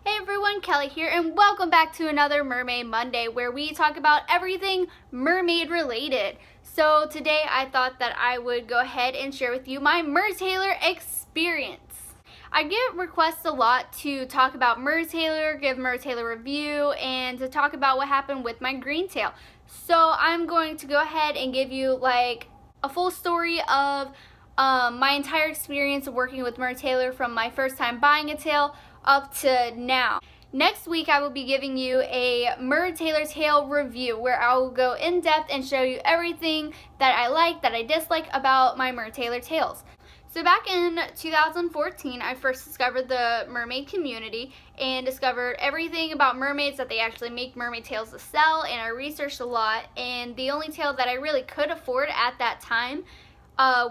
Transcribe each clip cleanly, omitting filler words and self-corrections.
Hey everyone, Kelly here, and welcome back to another Mermaid Monday where we talk about everything mermaid related. So today I thought that I would go ahead and share with you my MerTaylor experience. I get requests a lot to talk about MerTaylor, give MerTaylor review, and to talk about what happened with my green tail. So I'm going to go ahead and give you like a full story of my entire experience of working with MerTaylor from my first time buying a tail up to now. Next week I will be giving you a MerTaylor tail review where I will go in depth and show you everything that I like, that I dislike about my MerTaylor tails. So back in 2014, I first discovered the mermaid community and discovered everything about mermaids, that they actually make mermaid tails to sell, and I researched a lot, and the only tail that I really could afford at that time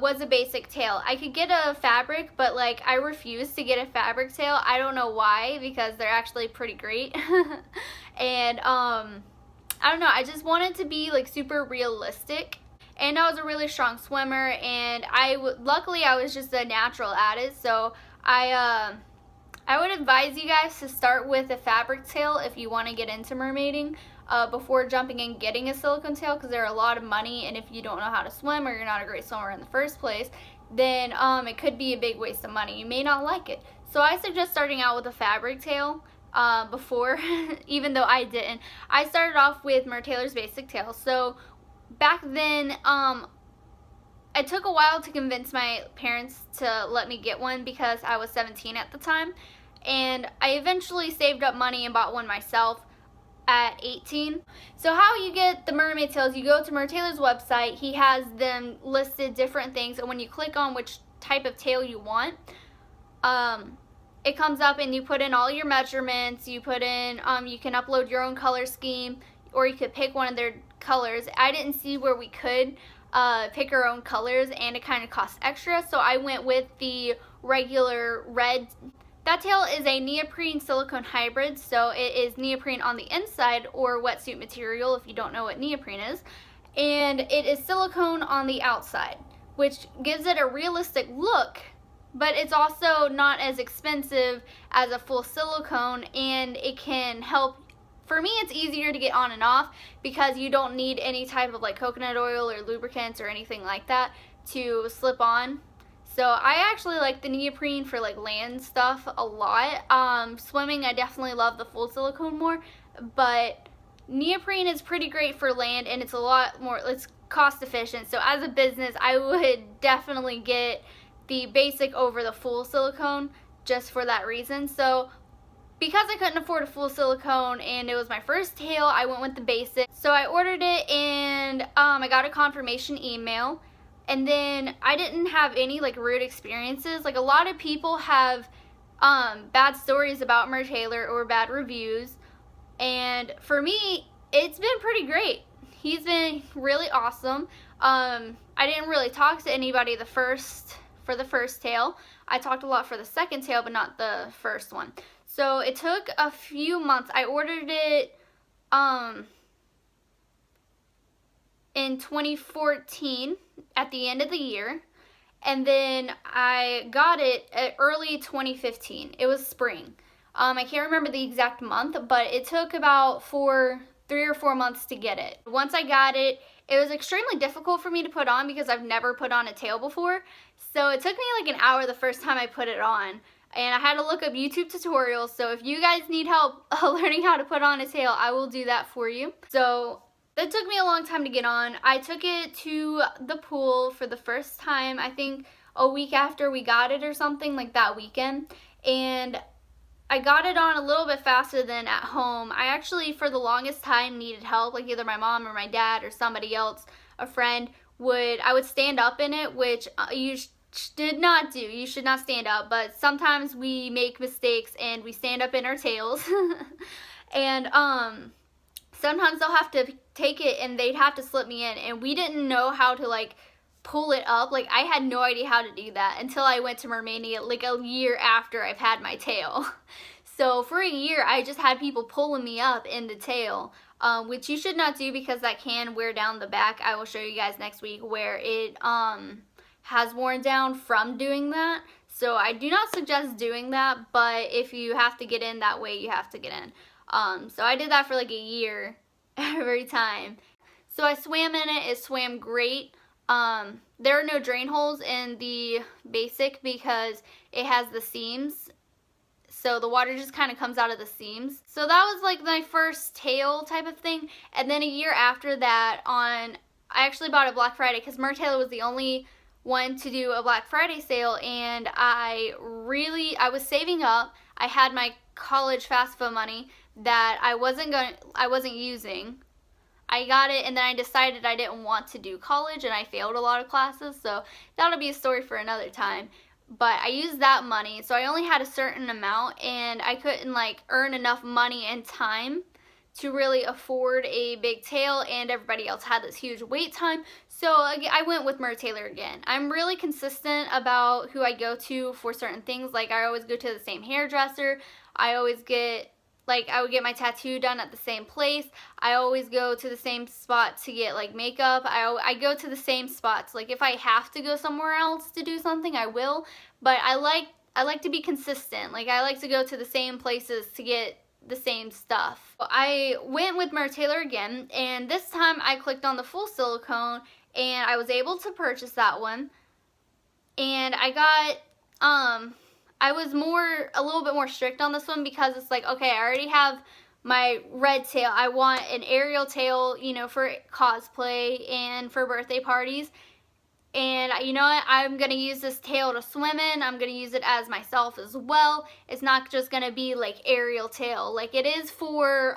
was a basic tail. I could get a fabric, but like I refused to get a fabric tail. I don't know why, because they're actually pretty great. And I don't know, I just wanted to be like super realistic. And I was a really strong swimmer, and luckily I was just a natural at it. So I would advise you guys to start with a fabric tail if you want to get into mermaiding before jumping and getting a silicone tail, because they're a lot of money, and if you don't know how to swim or you're not a great swimmer in the first place, then it could be a big waste of money. You may not like it. So I suggest starting out with a fabric tail before, even though I didn't. I started off with MerTaylor's basic tail. So back then, it took a while to convince my parents to let me get one because I was 17 at the time, and I eventually saved up money and bought one myself at 18. So how you get the mermaid tails, you go to MerTaylor's website. He has them listed different things, and when you click on which type of tail you want, it comes up and you put in all your measurements. You put in, you can upload your own color scheme, or you could pick one of their colors. I didn't see where we could pick our own colors, and it kind of costs extra, so I went with the regular red. That tail is a neoprene silicone hybrid, so it is neoprene on the inside, or wetsuit material if you don't know what neoprene is, and it is silicone on the outside, which gives it a realistic look, but it's also not as expensive as a full silicone, and it can help. For me, it's easier to get on and off because you don't need any type of like coconut oil or lubricants or anything like that to slip on. So I actually like the neoprene for like land stuff a lot. Swimming, I definitely love the full silicone more, but neoprene is pretty great for land, and it's a lot more, it's cost efficient. So as a business, I would definitely get the basic over the full silicone just for that reason. So because I couldn't afford a full silicone and it was my first tail, I went with the basic. So I ordered it, and I got a confirmation email, and then I didn't have any like rude experiences. Like a lot of people have bad stories about MerTaylor or bad reviews, and for me, it's been pretty great. He's been really awesome. I didn't really talk to anybody for the first tail. I talked a lot for the second tail, but not the first one. So it took a few months. I ordered it in 2014 at the end of the year, and then I got it at early 2015. It was spring. I can't remember the exact month, but it took about 3 or 4 months to get it. Once I got it, it was extremely difficult for me to put on because I've never put on a tail before. So it took me like an hour the first time I put it on. And I had to look up YouTube tutorials, so if you guys need help learning how to put on a tail, I will do that for you. So it took me a long time to get on. I took it to the pool for the first time, I think a week after we got it or something, like that weekend. And I got it on a little bit faster than at home. I actually, for the longest time, needed help, like either my mom or my dad or somebody else, a friend, I would stand up in it, which you did not do. You should not stand up, but sometimes we make mistakes and we stand up in our tails. And sometimes they'll have to take it and they'd have to slip me in, and we didn't know how to like pull it up. Like I had no idea how to do that until I went to Mermania like a year after I've had my tail. So for a year I just had people pulling me up in the tail, which you should not do because that can wear down the back. I will show you guys next week where it has worn down from doing that. So I do not suggest doing that, but if you have to get in that way, you have to get in. So I did that for like a year every time. So I swam in it. It swam great. There are no drain holes in the basic because it has the seams. So the water just kind of comes out of the seams. So that was like my first tail type of thing. And then a year after that, I actually bought it Black Friday because MerTaylor was the only one to do a Black Friday sale, and I was saving up. I had my college FAFSA money that I wasn't using. I got it, and then I decided I didn't want to do college, and I failed a lot of classes, so that'll be a story for another time. But I used that money, so I only had a certain amount, and I couldn't like earn enough money and time to really afford a big tail, and everybody else had this huge wait time. So I went with MerTaylor again. I'm really consistent about who I go to for certain things. Like I always go to the same hairdresser. I would get my tattoo done at the same place. I always go to the same spot to get like makeup. I go to the same spots. Like if I have to go somewhere else to do something, I will. But I like to be consistent. Like I like to go to the same places to get the same stuff. I went with MerTaylor again, and this time I clicked on the full silicone, and I was able to purchase that one. And I got I was a little bit more strict on this one because it's like, okay, I already have my red tail. I want an aerial tail, you know, for cosplay and for birthday parties. And you know what? I'm going to use this tail to swim in. I'm going to use it as myself as well. It's not just going to be like aerial tail. Like it is for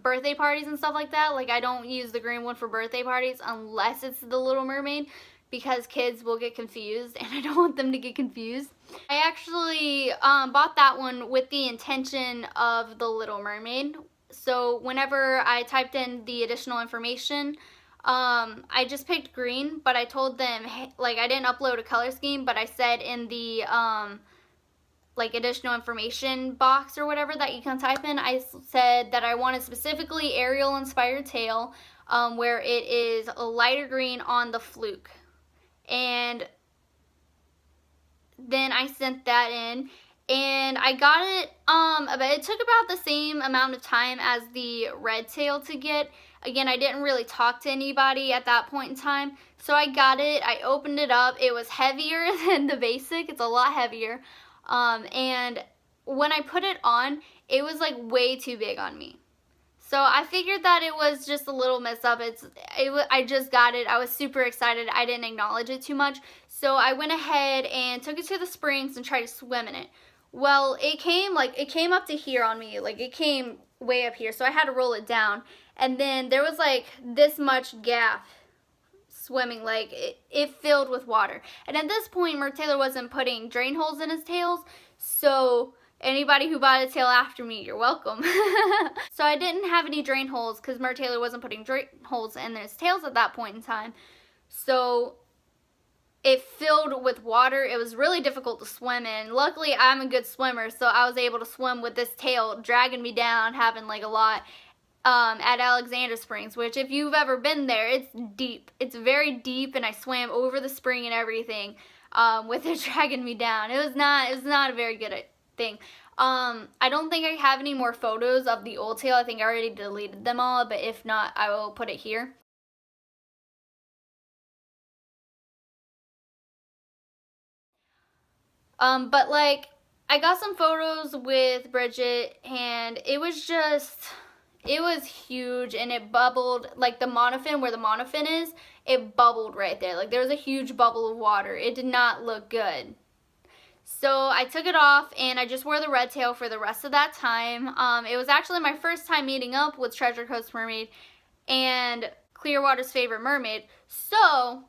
birthday parties and stuff like that. Like I don't use the green one for birthday parties unless it's the Little Mermaid, because kids will get confused and I don't want them to get confused. I actually bought that one with the intention of the Little Mermaid. So whenever I typed in the additional information, I just picked green, but I told them, hey, like I didn't upload a color scheme, but I said in the like additional information box or whatever that you can type in, I said that I wanted specifically Ariel inspired tail, where it is a lighter green on the fluke. And then I sent that in, and I got it, but it took about the same amount of time as the red tail to get. Again, I didn't really talk to anybody at that point in time, so I got it. I opened it up. It was heavier than the basic. It's a lot heavier, and when I put it on, it was like way too big on me. So I figured that it was just a little mess up. I just got it. I was super excited. I didn't acknowledge it too much. So I went ahead and took it to the springs and tried to swim in it. Well, it came up to here on me. Like it came way up here. So I had to roll it down. And then there was like this much gap swimming. Like it filled with water. And at this point, MerTaylor wasn't putting drain holes in his tails. So anybody who bought a tail after me, you're welcome. So I didn't have any drain holes because MerTaylor wasn't putting drain holes in his tails at that point in time. So it filled with water. It was really difficult to swim in. Luckily, I'm a good swimmer, so I was able to swim with this tail dragging me down, having like a lot at Alexander Springs, which if you've ever been there, it's deep. It's very deep, and I swam over the spring and everything with it dragging me down. It was not a very good thing. I don't think I have any more photos of the old tail. I think I already deleted them all, but if not, I will put it here. But like, I got some photos with Bridget, and it was huge, and it bubbled, like the monofin, where the monofin is, it bubbled right there. Like there was a huge bubble of water. It did not look good. So I took it off, and I just wore the red tail for the rest of that time. It was actually my first time meeting up with Treasure Coast Mermaid and Clearwater's favorite mermaid. So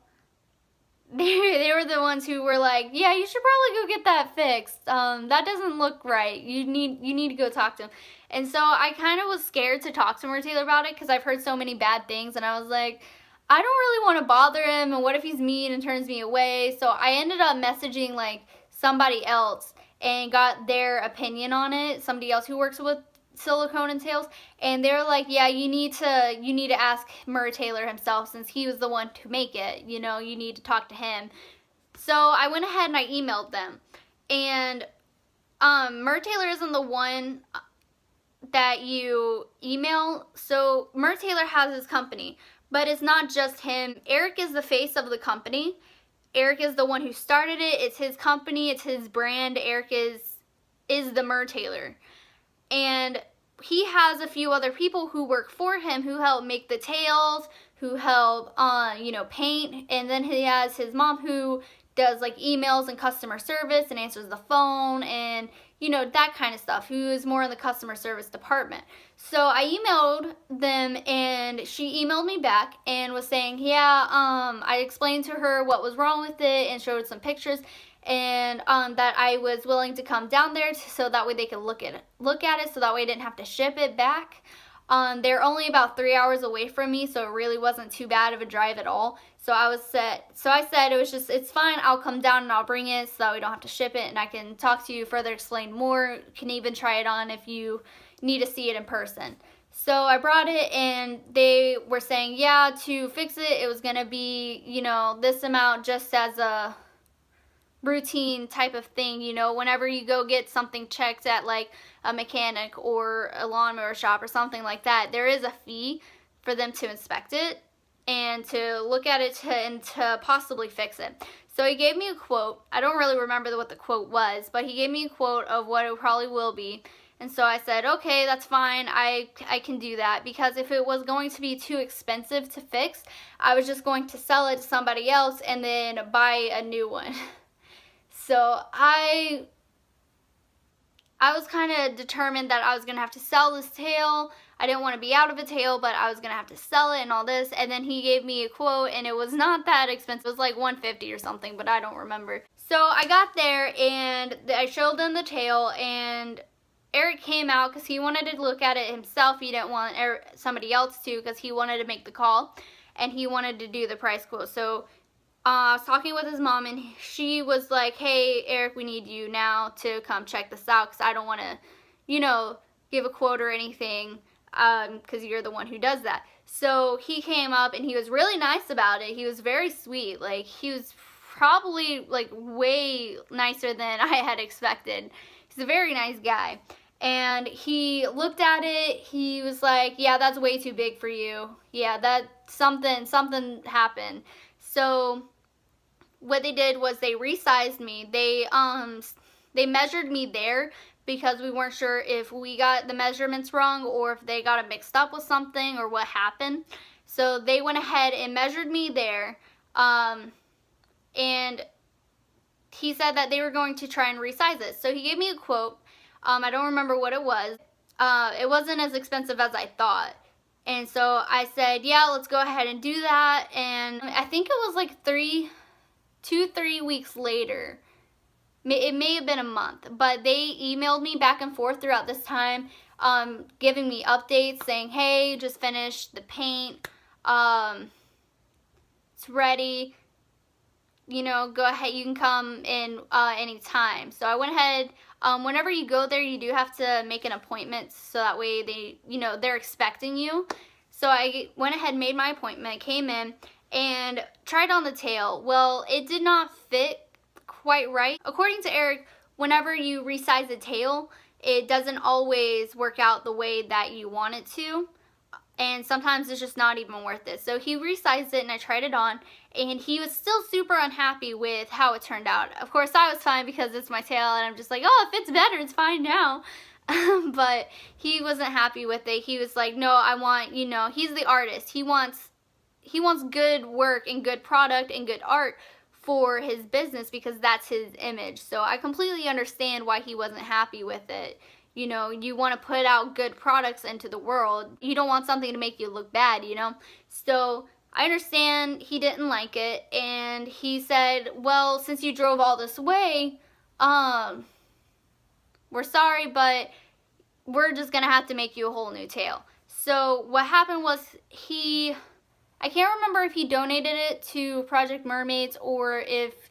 they were the ones who were like, yeah, you should probably go get that fixed. That doesn't look right. You need to go talk to him. And so I kind of was scared to talk to MerTaylor about it because I've heard so many bad things, and I was like, I don't really want to bother him, and what if he's mean and turns me away? So I ended up messaging like somebody else and got their opinion on it, somebody else who works with silicone and tails, and they're like, yeah, you need to ask MerTaylor himself, since he was the one to make it, you know, you need to talk to him. So I went ahead and I emailed them, And MerTaylor isn't the one that you email. So MerTaylor has his company, but it's not just him. Eric is the face of the company. Eric is the one who started it. It's his company. It's his brand. Eric is the MerTaylor. And he has a few other people who work for him who help make the tails, who help paint. And then he has his mom who does like emails and customer service and answers the phone and that kind of stuff, who is more in the customer service department. So I emailed them and she emailed me back and was saying, yeah, I explained to her what was wrong with it and showed some pictures, and that I was willing to come down there so that way they could look at it so that way I didn't have to ship it back. They're only about 3 hours away from me, so it really wasn't too bad of a drive at all. So I said it's fine, I'll come down and I'll bring it so that we don't have to ship it, and I can talk to you further, explain more, can even try it on if you need to see it in person. So I brought it and they were saying, yeah, to fix it, it was going to be, this amount just as a routine type of thing, whenever you go get something checked at like a mechanic or a lawnmower shop or something like that, there is a fee for them to inspect it and to look at it and to possibly fix it. So he gave me a quote. I don't really remember what the quote was, but he gave me a quote of what it probably will be. And so I said, okay, that's fine, I can do that, because if it was going to be too expensive to fix, I was just going to sell it to somebody else and then buy a new one. So I was kind of determined that I was going to have to sell this tail. I didn't want to be out of a tail, but I was going to have to sell it and all this. And then he gave me a quote, and it was not that expensive. It was like $150 or something, but I don't remember. So I got there, and I showed them the tail, and Eric came out because he wanted to look at it himself. He didn't want somebody else to, because he wanted to make the call, and he wanted to do the price quote. So I was talking with his mom, and she was like, hey, Eric, we need you now to come check this out, because I don't want to, give a quote or anything, because you're the one who does that. So he came up, and he was really nice about it. He was very sweet. Like, he was probably, like, way nicer than I had expected. He's a very nice guy. And he looked at it. He was like, yeah, that's way too big for you. Yeah, that something happened. So what they did was they resized me. They measured me there because we weren't sure if we got the measurements wrong or if they got it mixed up with something or what happened. So they went ahead and measured me there, and he said that they were going to try and resize it. So he gave me a quote. I don't remember what it was. It wasn't as expensive as I thought. And so I said, yeah, let's go ahead and do that. And I think it was like 3 weeks later. It may have been a month, but they emailed me back and forth throughout this time, giving me updates saying, hey, just finished the paint. It's ready. Go ahead, you can come in anytime. So I went ahead. Whenever you go there, you do have to make an appointment so that way they're expecting you. So I went ahead, made my appointment, came in, and tried on the tail. Well, it did not fit quite right. According to Eric, whenever you resize the tail, it doesn't always work out the way that you want it to. And sometimes it's just not even worth it. So he resized it and I tried it on, and he was still super unhappy with how it turned out. Of course, I was fine because it's my tail and I'm just like, oh, it fits better, it's fine now. But he wasn't happy with it. He was like, no, I want, he's the artist. He wants good work and good product and good art for his business because that's his image. So I completely understand why he wasn't happy with it. You want to put out good products into the world. You don't want something to make you look bad, So I understand he didn't like it, and he said, well, since you drove all this way, we're sorry, but we're just going to have to make you a whole new tail. So what happened was I can't remember if he donated it to Project Mermaids or if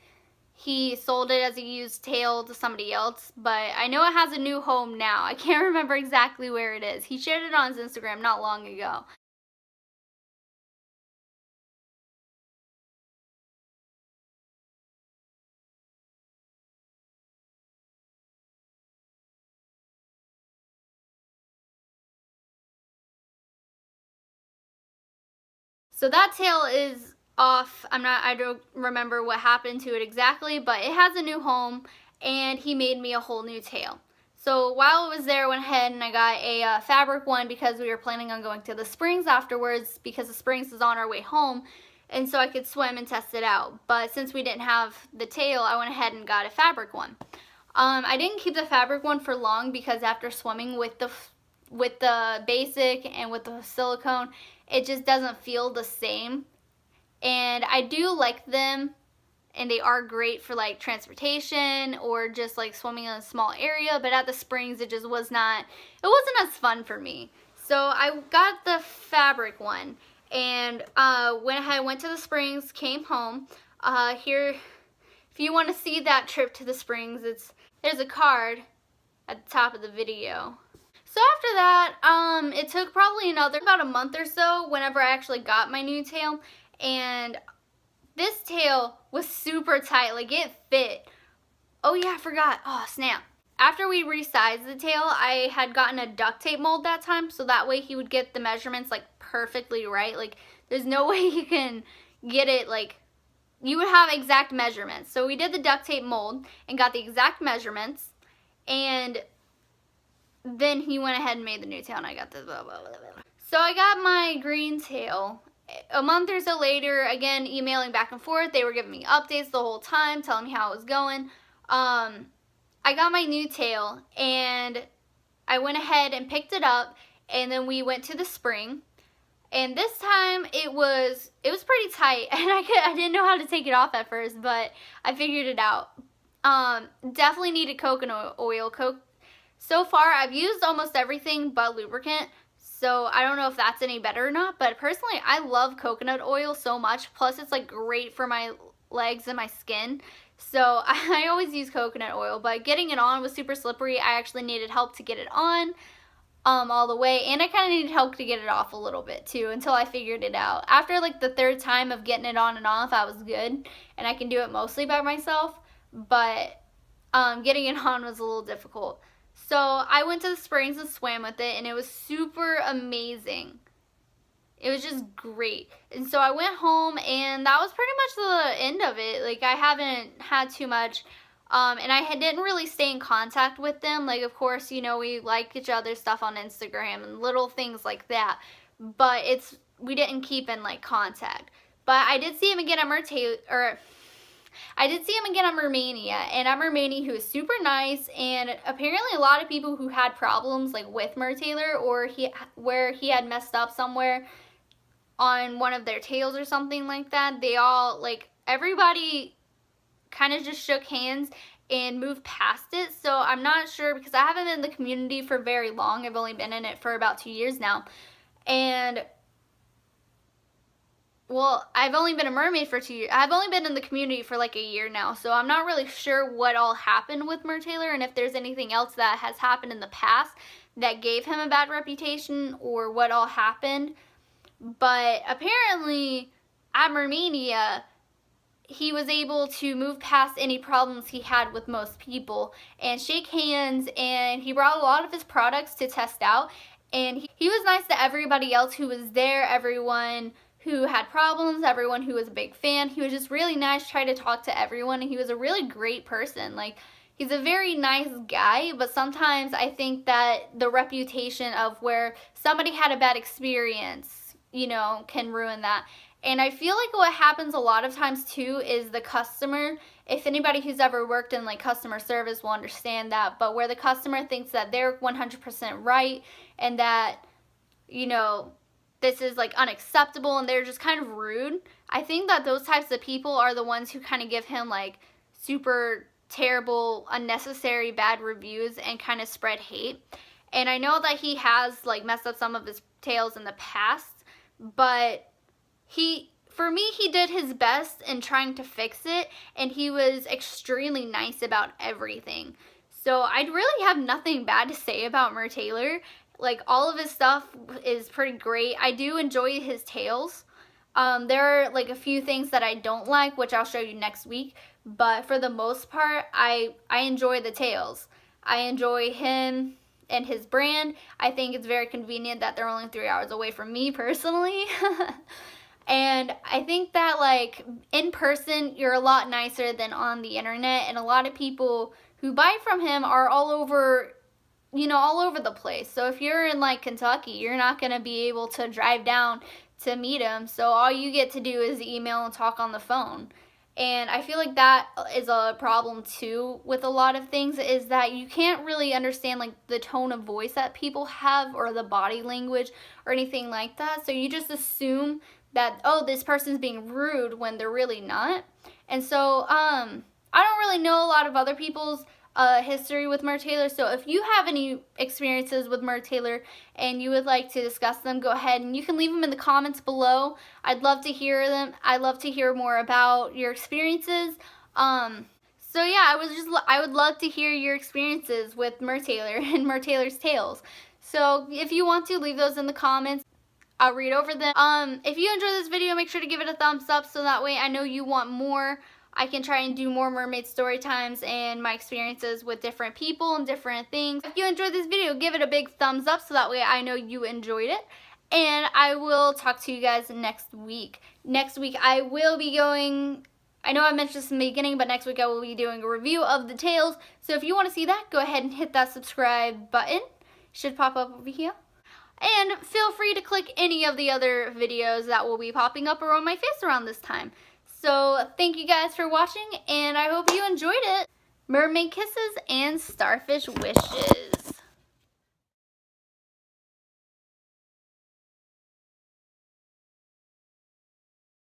he sold it as a used tail to somebody else, but I know it has a new home now. I can't remember exactly where it is. He shared it on his Instagram not long ago. So that tail is off. I don't remember what happened to it exactly, but it has a new home, and he made me a whole new tail. So while it was there, I went ahead and I got a fabric one because we were planning on going to the Springs afterwards, because the Springs is on our way home, and so I could swim and test it out. But since we didn't have the tail, I went ahead and got a fabric one. I didn't keep the fabric one for long because after swimming with the basic and with the silicone, it just doesn't feel the same. And I do like them, and they are great for like transportation or just like swimming in a small area, but at the Springs it just wasn't as fun for me. So I got the fabric one, and when I went to the Springs, came home, here, if you want to see that trip to the Springs, there's a card at the top of the video. So after that, it took probably about a month or so whenever I actually got my new tail, and this tail was super tight, like it fit. Oh yeah, I forgot. Oh snap. After we resized the tail, I had gotten a duct tape mold that time, so that way he would get the measurements like perfectly right. Like there's no way you can get it like, you would have exact measurements. So we did the duct tape mold and got the exact measurements, and then he went ahead and made the new tail, and I got this blah, blah, blah, blah. So I got my green tail. A month or so later, again, emailing back and forth, they were giving me updates the whole time, telling me how it was going. I got my new tail, and I went ahead and picked it up, and then we went to the spring. And this time it was pretty tight, and I didn't know how to take it off at first, but I figured it out. Definitely needed coconut oil. So far, I've used almost everything but lubricant, so I don't know if that's any better or not, but personally, I love coconut oil so much. Plus, it's like great for my legs and my skin, so I always use coconut oil, but getting it on was super slippery. I actually needed help to get it on all the way, and I kind of needed help to get it off a little bit too until I figured it out. After like the third time of getting it on and off, I was good, and I can do it mostly by myself, but getting it on was a little difficult. So I went to the Springs and swam with it, and it was super amazing. It was just great. And so I went home, and that was pretty much the end of it. Like, I haven't had too much, and I didn't really stay in contact with them. Like, of course, you know, we like each other's stuff on Instagram and little things like that, but we didn't keep in like contact. But I did see him again at Mertailor, I did see him again at Mermania, and at Mermania he was super nice, and apparently a lot of people who had problems like with MerTaylor, or where he had messed up somewhere on one of their tails or something like that, they all, like, everybody kind of just shook hands and moved past it. So I'm not sure, because I haven't been in the community for very long. I've only been in it for about 2 years now, and well, I've only been a mermaid for 2 years. I've only been in the community for like a year now, so I'm not really sure what all happened with Mertailor and if there's anything else that has happened in the past that gave him a bad reputation or what all happened. But apparently at Mermania, he was able to move past any problems he had with most people and shake hands, and he brought a lot of his products to test out, and he was nice to everybody else who was there, everyone who had problems, everyone who was a big fan. He was just really nice, tried to talk to everyone, and he was a really great person. Like, he's a very nice guy, but sometimes I think that the reputation of where somebody had a bad experience, you know, can ruin that. And I feel like what happens a lot of times too is the customer, if anybody who's ever worked in like customer service will understand that, but where the customer thinks that they're 100% right and that, you know, this is like unacceptable and they're just kind of rude. I think that those types of people are the ones who kind of give him like super terrible, unnecessary bad reviews and kind of spread hate. And I know that he has like messed up some of his tails in the past, but for me, he did his best in trying to fix it, and he was extremely nice about everything. So I really have nothing bad to say about MerTaylor. Like, all of his stuff is pretty great. I do enjoy his tails. There are like a few things that I don't like, which I'll show you next week, but for the most part, I enjoy the tails. I enjoy him and his brand. I think it's very convenient that they're only 3 hours away from me personally. And I think that, like, in person, you're a lot nicer than on the internet. And a lot of people who buy from him are all over, you know, all over the place. So if you're in, like, Kentucky, you're not going to be able to drive down to meet him. So all you get to do is email and talk on the phone. And I feel like that is a problem too with a lot of things, is that you can't really understand, like, the tone of voice that people have or the body language or anything like that. So you just assume that, oh, this person's being rude when they're really not. And so I don't really know a lot of other people's history with MerTaylor. So if you have any experiences with MerTaylor and you would like to discuss them, go ahead and you can leave them in the comments below. I'd love to hear them. I'd love to hear more about your experiences. So yeah, I would love to hear your experiences with MerTaylor and MerTaylor's tales. So if you want to, leave those in the comments. I'll read over them. If you enjoyed this video, make sure to give it a thumbs up so that way I know you want more. I can try and do more mermaid story times and my experiences with different people and different things. If you enjoyed this video, give it a big thumbs up so that way I know you enjoyed it. And I will talk to you guys next week. Next week I will be going, I know I mentioned this in the beginning, but next week I will be doing a review of the tales. So if you want to see that, go ahead and hit that subscribe button. It should pop up over here. And feel free to click any of the other videos that will be popping up around my face around this time. So thank you guys for watching, and I hope you enjoyed it. Mermaid kisses and starfish wishes.